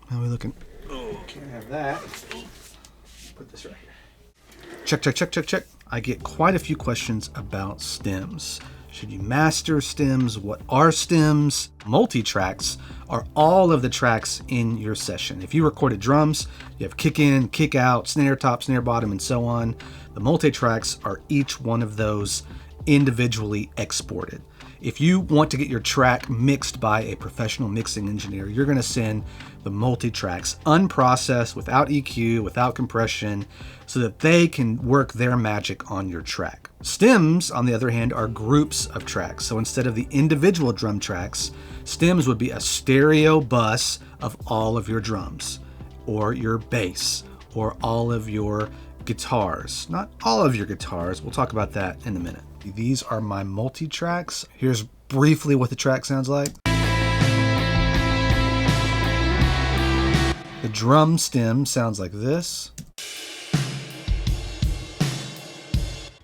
How are we looking? Oh, can't have that. Put this right here. Check. I get quite a few questions about stems. Should you master stems? What are stems? Multitracks are all of the tracks in your session. If you recorded drums, you have kick in, kick out, snare top, snare bottom, and so on. The multitracks are each one of those individually exported. If you want to get your track mixed by a professional mixing engineer, you're going to send the multitracks unprocessed, without EQ, without compression, so that they can work their magic on your track. Stems, on the other hand, are groups of tracks. So instead of the individual drum tracks, stems would be a stereo bus of all of your drums, or your bass, or all of your guitars. Not all of your guitars. We'll talk about that in a minute. These are my multi-tracks. Here's briefly what the track sounds like. The drum stem sounds like this.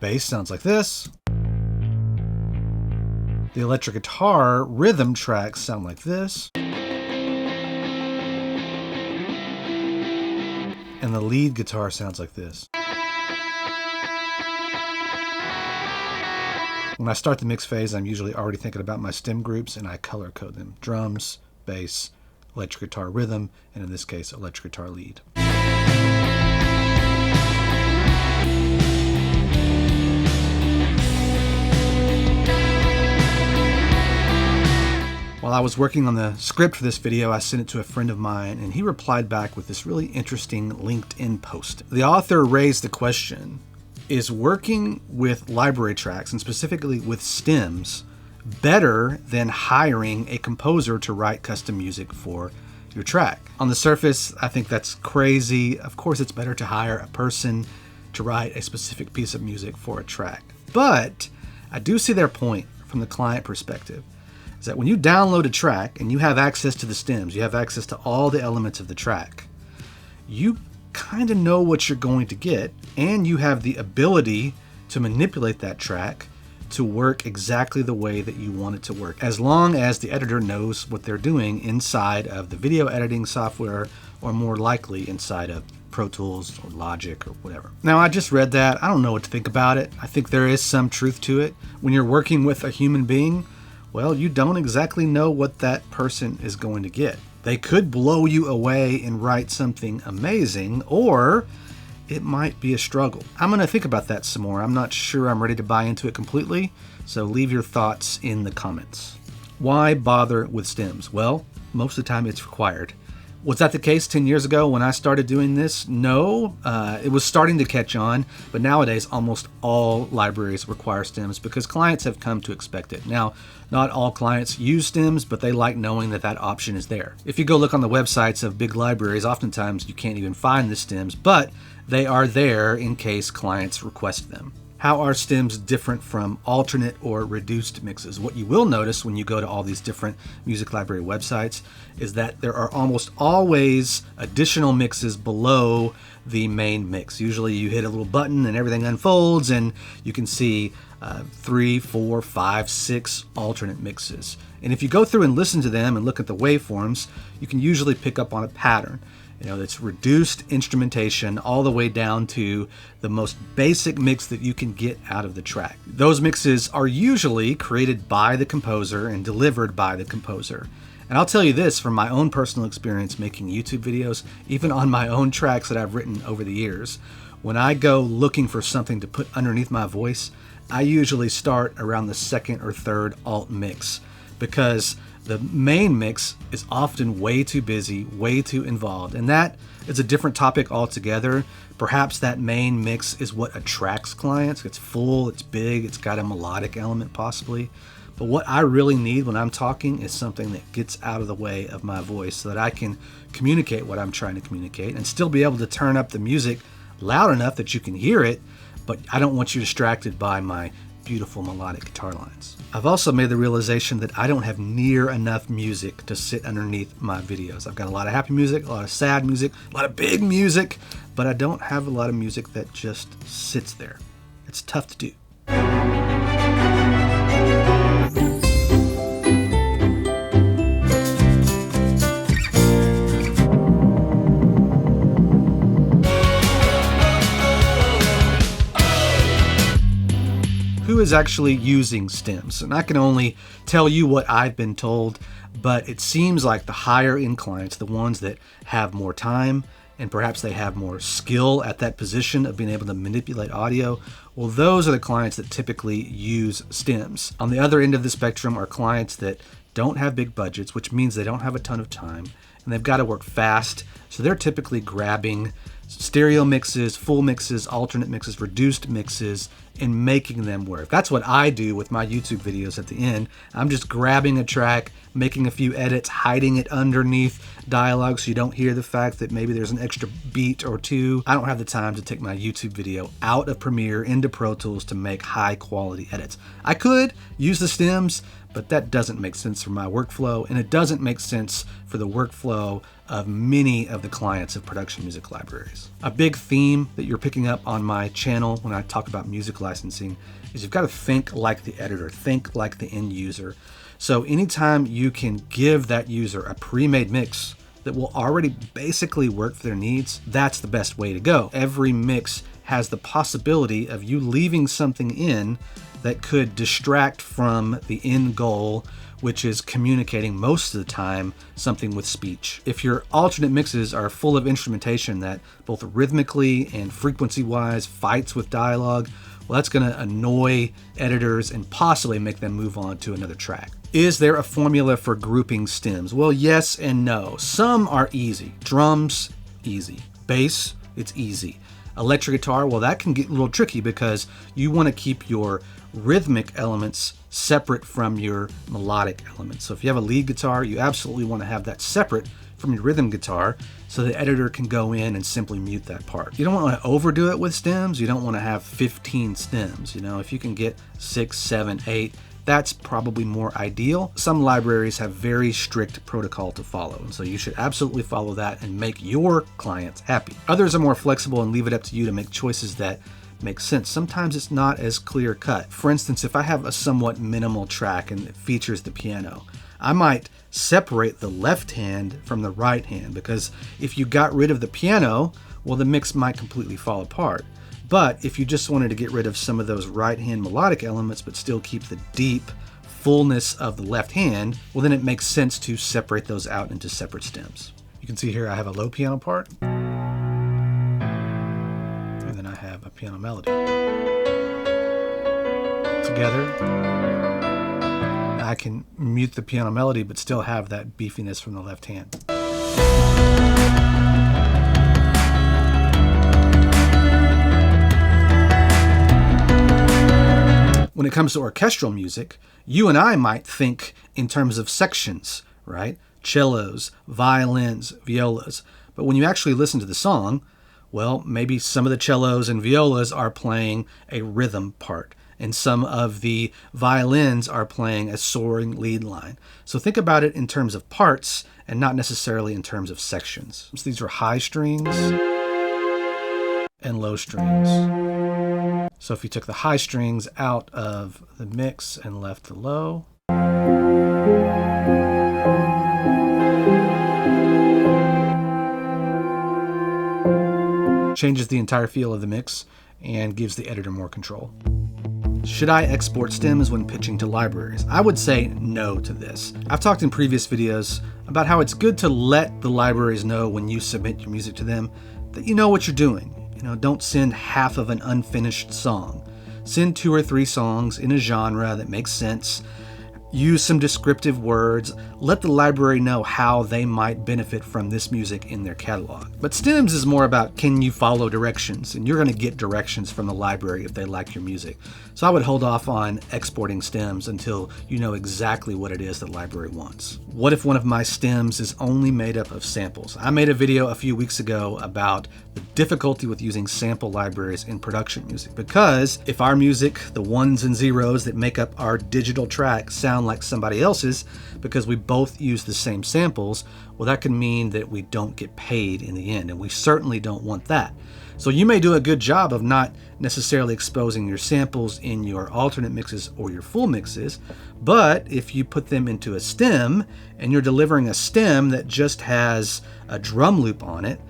Bass sounds like this. The electric guitar rhythm tracks sound like this. And the lead guitar sounds like this. When I start the mix phase, I'm usually already thinking about my stem groups and I color code them. Drums, bass, electric guitar rhythm, and in this case, electric guitar lead. While I was working on the script for this video, I sent it to a friend of mine and he replied back with this really interesting LinkedIn post. The author raised the question, is working with library tracks, and specifically with stems, better than hiring a composer to write custom music for your track? On the surface, I think that's crazy. Of course, it's better to hire a person to write a specific piece of music for a track. But I do see their point from the client perspective, is that when you download a track and you have access to the stems, you have access to all the elements of the track, you kind of know what you're going to get, and you have the ability to manipulate that track to work exactly the way that you want it to work, as long as the editor knows what they're doing inside of the video editing software, or more likely inside of Pro Tools or Logic or whatever. Now, I just read that. I don't know what to think about it. I think there is some truth to it. When you're working with a human being, well, you don't exactly know what that person is going to get. They could blow you away and write something amazing, or it might be a struggle. I'm going to think about that some more. I'm not sure I'm ready to buy into it completely, so leave your thoughts in the comments. Why bother with stems? Well, most of the time it's required. Was that the case 10 years ago when I started doing this? No, it was starting to catch on, but nowadays almost all libraries require stems because clients have come to expect it. Now, not all clients use stems, but they like knowing that that option is there. If you go look on the websites of big libraries, oftentimes you can't even find the stems, but they are there in case clients request them. How are stems different from alternate or reduced mixes? What you will notice when you go to all these different music library websites is that there are almost always additional mixes below the main mix. Usually you hit a little button and everything unfolds and you can see 3, 4, 5, 6 alternate mixes. And if you go through and listen to them and look at the waveforms, you can usually pick up on a pattern. You know, it's reduced instrumentation all the way down to the most basic mix that you can get out of the track. Those mixes are usually created by the composer and delivered by the composer. And I'll tell you this from my own personal experience making YouTube videos, even on my own tracks that I've written over the years, when I go looking for something to put underneath my voice, I usually start around the second or third alt mix, because the main mix is often way too busy, way too involved, and that is a different topic altogether. Perhaps that main mix is what attracts clients. It's full, it's big, it's got a melodic element possibly. But what I really need when I'm talking is something that gets out of the way of my voice so that I can communicate what I'm trying to communicate and still be able to turn up the music loud enough that you can hear it, but I don't want you distracted by my beautiful melodic guitar lines. I've also made the realization that I don't have near enough music to sit underneath my videos. I've got a lot of happy music, a lot of sad music, a lot of big music, but I don't have a lot of music that just sits there. It's tough to do. who is actually using stems. And I can only tell you what I've been told, but it seems like the higher end clients, the ones that have more time and perhaps they have more skill at that position of being able to manipulate audio, well, those are the clients that typically use stems. On the other end of the spectrum are clients that don't have big budgets, which means they don't have a ton of time, and they've got to work fast, so they're typically grabbing stereo mixes, full mixes, alternate mixes, reduced mixes, and making them work. That's what I do with my YouTube videos at the end. I'm just grabbing a track, making a few edits, hiding it underneath dialogue so you don't hear the fact that maybe there's an extra beat or two. I don't have the time to take my YouTube video out of Premiere into Pro Tools to make high quality edits. I could use the stems, but that doesn't make sense for my workflow, and it doesn't make sense for the workflow of many of the clients of production music libraries. A big theme that you're picking up on my channel when I talk about music licensing is you've got to think like the editor, think like the end user. So anytime you can give that user a pre-made mix that will already basically work for their needs, that's the best way to go. Every mix has the possibility of you leaving something in that could distract from the end goal, which is communicating most of the time something with speech. If your alternate mixes are full of instrumentation that both rhythmically and frequency-wise fights with dialogue, well, that's going to annoy editors and possibly make them move on to another track. Is there a formula for grouping stems? Well, yes and no. Some are easy. Drums, easy. Bass, it's easy. Electric guitar, well, that can get a little tricky because you want to keep your rhythmic elements separate from your melodic elements. So if you have a lead guitar, you absolutely want to have that separate from your rhythm guitar so the editor can go in and simply mute that part. You don't want to overdo it with stems. You don't want to have 15 stems. You know, if you can get 6, 7, 8, that's probably more ideal. Some libraries have very strict protocol to follow, and so you should absolutely follow that and make your clients happy. Others are more flexible and leave it up to you to make choices that make sense. Sometimes it's not as clear cut. For instance, if I have a somewhat minimal track and it features the piano, I might separate the left hand from the right hand, because if you got rid of the piano, well, the mix might completely fall apart. But if you just wanted to get rid of some of those right hand melodic elements but still keep the deep fullness of the left hand, well, then it makes sense to separate those out into separate stems. You can see here I have a low piano part, and then I have a piano melody. Together, I can mute the piano melody but still have that beefiness from the left hand. When it comes to orchestral music, you and I might think in terms of sections, right? Cellos, violins, violas. But when you actually listen to the song, well, maybe some of the cellos and violas are playing a rhythm part, and some of the violins are playing a soaring lead line. So think about it in terms of parts and not necessarily in terms of sections. So these are high strings and low strings. So if you took the high strings out of the mix and left the low, changes the entire feel of the mix and gives the editor more control. Should I export stems when pitching to libraries? I would say no to this. I've talked in previous videos about how it's good to let the libraries know when you submit your music to them that you know what you're doing. You know, don't send half of an unfinished song. Send 2 or 3 songs in a genre that makes sense. Use some descriptive words. Let the library know how they might benefit from this music in their catalog. But stems is more about, can you follow directions? And you're going to get directions from the library if they like your music. So I would hold off on exporting stems until you know exactly what it is the library wants. What if one of my stems is only made up of samples? I made a video a few weeks ago about the difficulty with using sample libraries in production music, because if our music, the ones and zeros that make up our digital track, sound like somebody else's because we both use the same samples, well, that can mean that we don't get paid in the end, and we certainly don't want that. So you may do a good job of not necessarily exposing your samples in your alternate mixes or your full mixes, but if you put them into a stem and you're delivering a stem that just has a drum loop on it,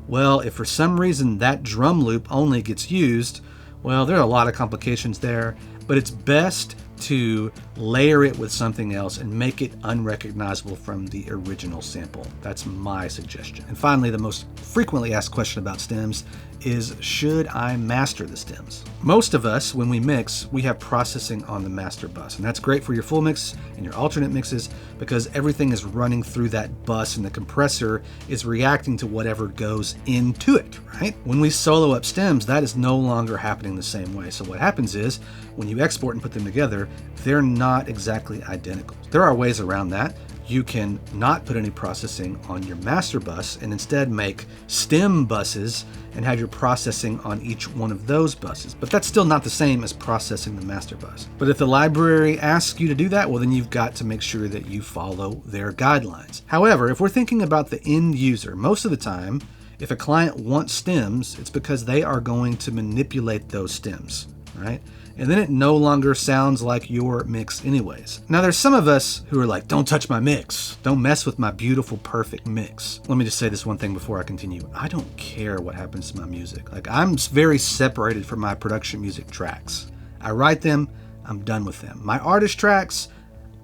well, if for some reason that drum loop only gets used, well, there are a lot of complications there. but it's best to layer it with something else and make it unrecognizable from the original sample. That's my suggestion. And finally, the most frequently asked question about stems is, should I master the stems? Most of us, when we mix, we have processing on the master bus, and that's great for your full mix and your alternate mixes because everything is running through that bus and the compressor is reacting to whatever goes into it, right? When we solo up stems, that is no longer happening the same way. So what happens is, when you export and put them together, they're not exactly identical. There are ways around that. You can not put any processing on your master bus and instead make stem buses and have your processing on each one of those buses. But that's still not the same as processing the master bus. But if the library asks you to do that, well, then you've got to make sure that you follow their guidelines. However, if we're thinking about the end user, most of the time, if a client wants stems, it's because they are going to manipulate those stems, right? And then it no longer sounds like your mix anyways. Now there's some of us who are like, don't touch my mix. Don't mess with my beautiful, perfect mix. Let me just say this one thing before I continue. I don't care what happens to my music. Like, I'm very separated from my production music tracks. I write them, I'm done with them. My artist tracks,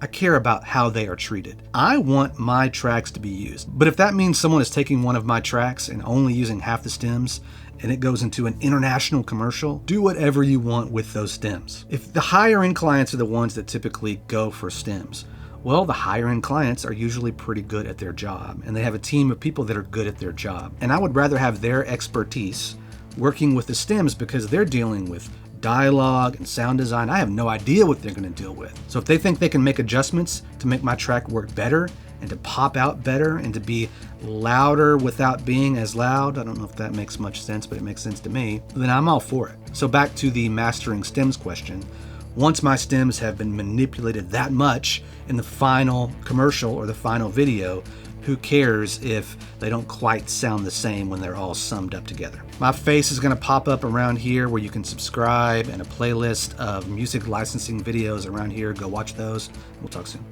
I care about how they are treated. I want my tracks to be used. But if that means someone is taking one of my tracks and only using half the stems, and it goes into an international commercial, do whatever you want with those stems. If the higher end clients are the ones that typically go for stems, well, the higher end clients are usually pretty good at their job, and they have a team of people that are good at their job. And I would rather have their expertise working with the stems because they're dealing with dialogue and sound design. I have no idea what they're going to deal with. So if they think they can make adjustments to make my track work better and to pop out better and to be louder without being as loud, I don't know if that makes much sense, but it makes sense to me, then I'm all for it. So back to the mastering stems question. Once my stems have been manipulated that much in the final commercial or the final video, who cares if they don't quite sound the same when they're all summed up together? My face is going to pop up around here where you can subscribe, and a playlist of music licensing videos around here. Go watch those. We'll talk soon.